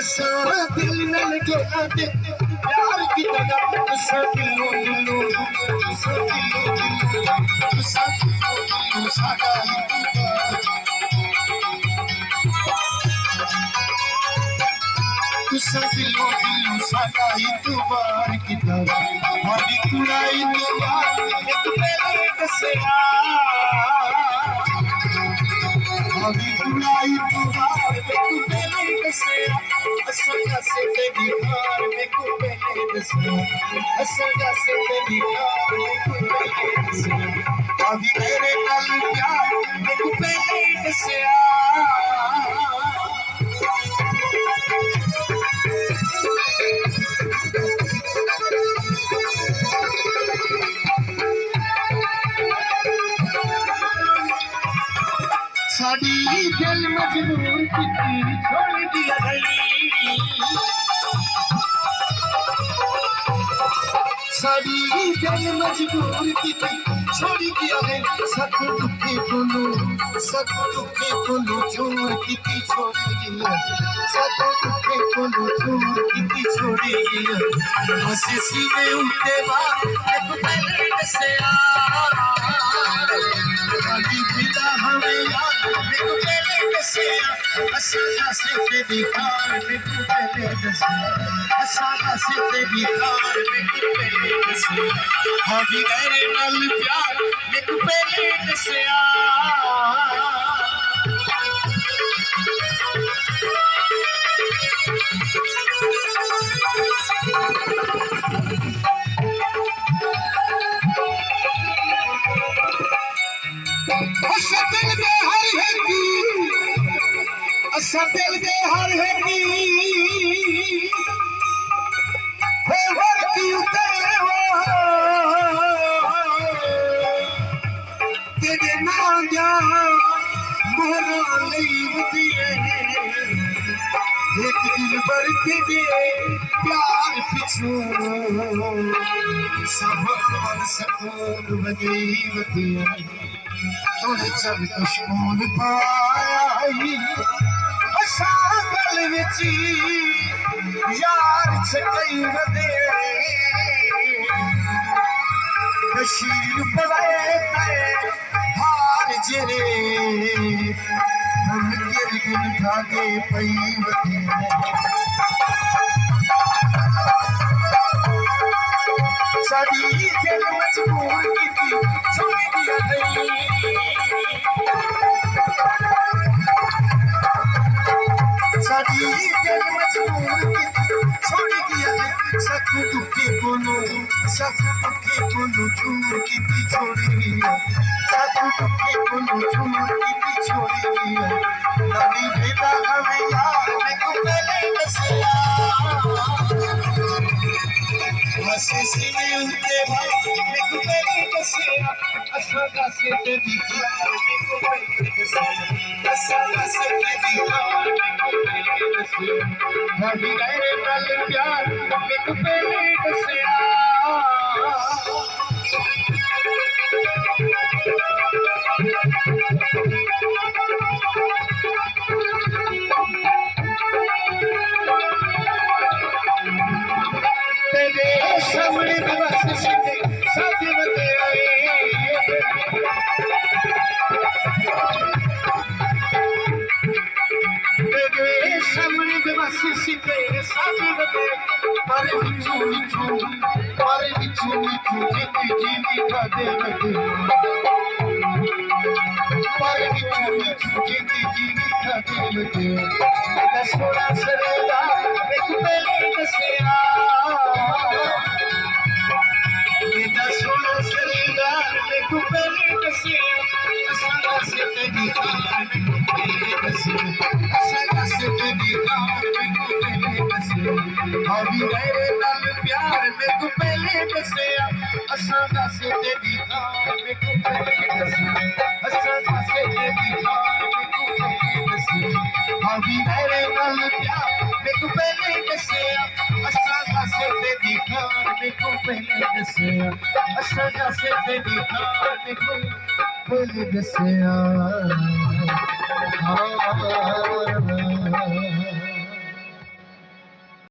दिल न लगे आते प्यार की तरह गुस्सा दिलो दिलो गुस्सा दिलो दिलो गुस्सा दिलो दिलो सागा गुस्सा दिलो दिलो सागा इतबार की तरह हमारी कुड़ाई इतबार एक पहले से हमारी कुड़ाई इतबार एक पहले से असगा से तेरी हार में कुपले से असगा से तेरी हार में कुपले से अभी तेरे नाल प्यार में कुपले से साड़ी दिल मजबूर की छोड़ दिया गई साड़ी दिल मजबूर की छोड़ दिया है सख दुखे बोलो छोड़ की छोड़ दिया सख दुखे बोलो छोड़ की छोड़ दिया हंसे सीने उठे बात एक पहले से आगी पिता हमें याद मेरे पहले से असगा से तेरी कार में पहले से असगा से तेरी कार में पहले से अभी तेरे नाल प्यार मेरे पहले से दिल दे हर है की उतरे हो तेरे ना जा मोहरा नहीं बदिए एक दिल भर के दे प्यार पिछू सब और सकून बजे बदिए तोड़े चल कशमूल पाई सागल विची यार छकई वदे बशीर पवे ते हार जरे हम गिर गिन भागे पई वदे साडी दिल मजबूर की छोड़ दिया गई साड़ी दिल मजबूर की छोड़ दिया सख दुखे बोलो छोड़ की छोड़ दिया सख दुखे बोलो छोड़ की छोड़ दिया नदी बेटा हमें यार में कुपले बसिया हंसे सीने उनके भाई में कुपले बसिया असगा से तेरी कार में कुपले बसिया असगा से तेरी कार अभी तेरे नाल प्यार में कुपले से तेरे सामने बस सीधे साथी बते आए सामने बस सीधे साथी बते पर बिचू जीती जीवी का दे बते पर बिचू जीती जीवी का दे बते दसोड़ा सरेदा एक पहले से दसोड़ा सरेदा एक पहले से असगा से तेरी कार में पहले से असगा से तेरी कार में पहले से अभी तेरे नाल प्यार में तू पहले से असगा से तेरी कार में पहले से असगा से तेरी कार में पहले से अभी तेरे नाल प्यार में तू पहले से असगा से तेरी कार में पहले से असगा से तेरी कार में पहले से